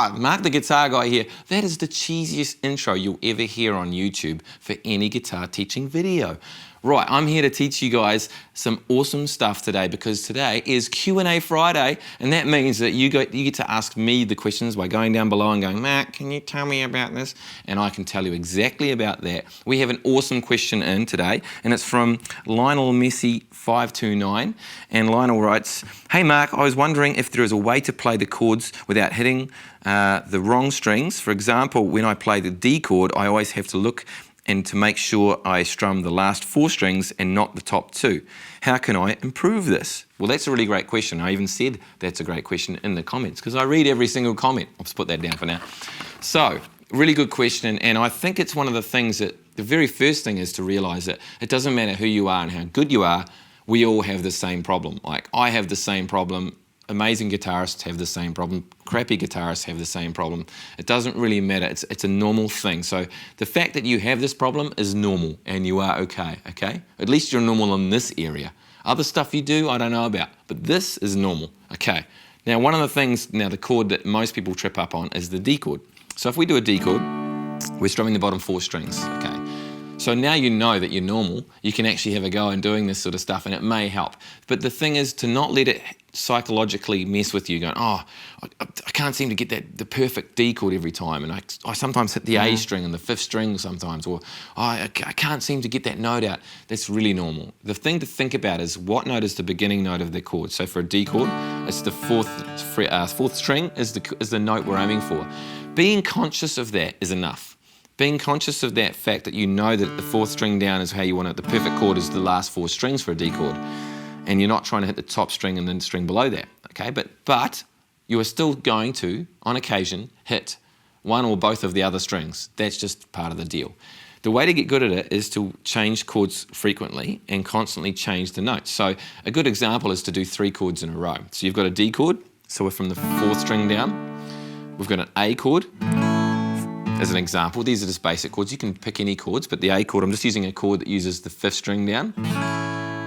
Oh, Mark the Guitar Guy here. That is the cheesiest intro you'll ever hear on YouTube for any guitar teaching video. Right, I'm here to teach you guys some awesome stuff today because today is Q&A Friday, and that means that you get to ask me the questions by going down below and going, Matt, can you tell me about this? And I can tell you exactly about that. We have an awesome question in today, and it's from Lionel Messi 529, and Lionel writes, hey Mark, I was wondering if there is a way to play the chords without hitting the wrong strings. For example, when I play the D chord, I always have to look and to make sure I strum the last 4 strings and not the top 2. How can I improve this? Well, that's a really great question. I even said that's a great question in the comments because I read every single comment. I'll just put that down for now. So, really good question, and I think it's one of the things that the very first thing is to realise that it doesn't matter who you are and how good you are, we all have the same problem. Like, I have the same problem. Amazing guitarists have the same problem. Crappy guitarists have the same problem. It doesn't really matter. It's a normal thing. So the fact that you have this problem is normal and you are okay? At least you're normal in this area. Other stuff you do, I don't know about, but this is normal, okay? Now, one of the things, the chord that most people trip up on is the D chord. So if we do a D chord, we're strumming the bottom 4 strings, okay? So now you know that you're normal, you can actually have a go in doing this sort of stuff and it may help. But the thing is to not let it psychologically mess with you going, oh, I can't seem to get the perfect D chord every time, and I sometimes hit the A string and the 5th string sometimes, or oh, I can't seem to get that note out. That's really normal. The thing to think about is what note is the beginning note of the chord. So for a D chord, it's the 4th string is the note we're aiming for. Being conscious of that is enough. Being conscious of that fact that you know that the 4th string down is how you want it. The perfect chord is the last 4 strings for a D chord. And you're not trying to hit the top string and then the string below that, okay? But you are still going to, on occasion, hit one or both of the other strings. That's just part of the deal. The way to get good at it is to change chords frequently and constantly change the notes. So a good example is to do 3 chords in a row. So you've got a D chord, so we're from the 4th string down. We've got an A chord. As an example, these are just basic chords. You can pick any chords, but the A chord, I'm just using a chord that uses the 5th string down.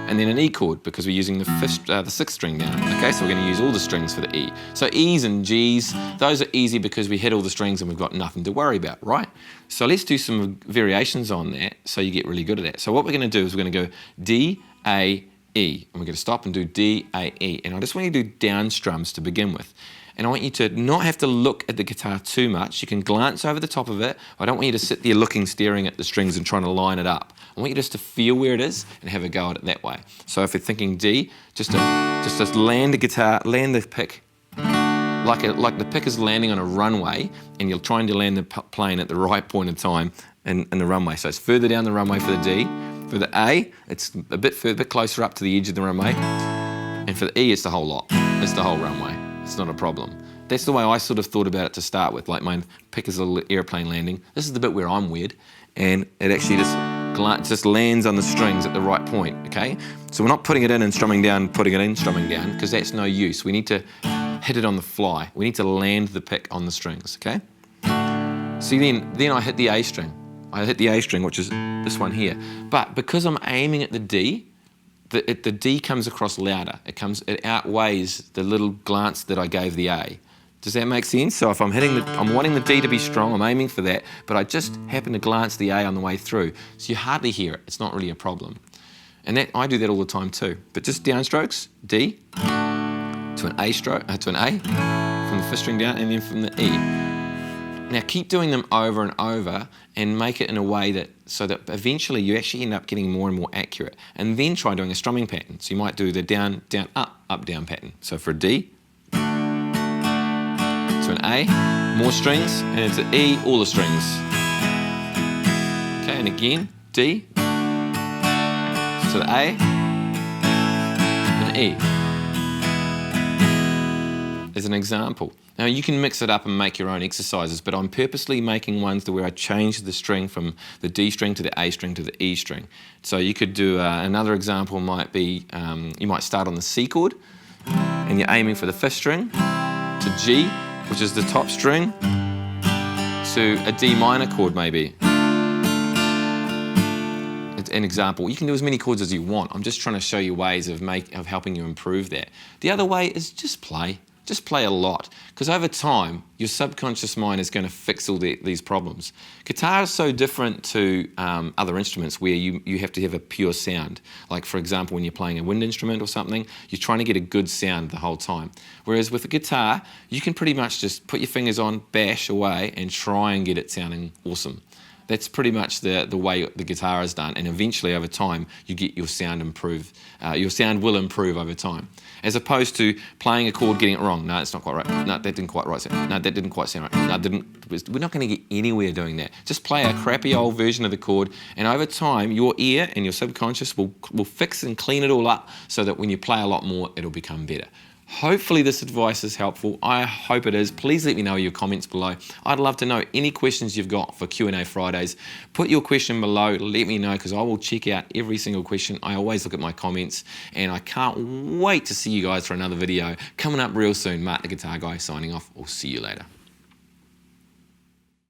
And then an E chord, because we're using the 6th string down. Okay, so we're going to use all the strings for the E. So E's and G's, those are easy because we hit all the strings and we've got nothing to worry about, right? So let's do some variations on that so you get really good at that. So what we're going to do is we're going to go D, A, E. And we're going to stop and do D, A, E. And I just want you to do down strums to begin with. And I want you to not have to look at the guitar too much. You can glance over the top of it. I don't want you to sit there staring at the strings and trying to line it up. I want you just to feel where it is and have a go at it that way. So if you're thinking D, just land the guitar, land the pick like the pick is landing on a runway, and you're trying to land the plane at the right point of time in the runway. So it's further down the runway for the D. For the A, it's a bit closer up to the edge of the runway. And for the E, it's the whole lot. It's the whole runway. It's not a problem. That's the way I sort of thought about it to start with. Like my pick is a little airplane landing. This is the bit where I'm weird, and it actually just lands on the strings at the right point, okay? So we're not putting it in and strumming down, putting it in, strumming down, because that's no use. We need to hit it on the fly. We need to land the pick on the strings, okay? See, then I hit the A string. I hit the A string, which is this one here. But because I'm aiming at the D, the D comes across louder. It outweighs the little glance that I gave the A. Does that make sense? So if I'm wanting the D to be strong, I'm aiming for that, but I just happen to glance the A on the way through. So you hardly hear it. It's not really a problem. And I do that all the time too. But just downstrokes, D, to an A stroke, to an A, from the 5th string down, and then from the E. Now keep doing them over and over and make it in a way so that eventually you actually end up getting more and more accurate. And then try doing a strumming pattern. So you might do the down, down, up, down pattern. So for a D, to an A, more strings, and it's an E, all the strings. Okay, and again, D, to the A, and E. As an example. Now you can mix it up and make your own exercises, but I'm purposely making ones where I change the string from the D string to the A string to the E string. So you could do another example might be, you might start on the C chord, and you're aiming for the 5th string, to G, which is the top string, to a D minor chord maybe. It's an example. You can do as many chords as you want. I'm just trying to show you ways of helping you improve that. The other way is just play. just play a lot, because over time, your subconscious mind is going to fix all these problems. Guitar is so different to other instruments where you have to have a pure sound. Like, for example, when you're playing a wind instrument or something, you're trying to get a good sound the whole time. Whereas with a guitar, you can pretty much just put your fingers on, bash away, and try and get it sounding awesome. That's pretty much the way the guitar is done, and eventually over time you get your sound improved. Your sound will improve over time, as opposed to playing a chord, getting it wrong. No, it's not quite right. No, that didn't quite right. No, that didn't quite sound right. No, we're not going to get anywhere doing that. Just play a crappy old version of the chord, and over time your ear and your subconscious will fix and clean it all up, so that when you play a lot more, it'll become better. Hopefully this advice is helpful. I hope it is. Please let me know in your comments below. I'd love to know any questions you've got for Q&A Fridays. Put your question below, let me know, because I will check out every single question. I always look at my comments, and I can't wait to see you guys for another video coming up real soon. Mark the Guitar Guy signing off. We'll see you later.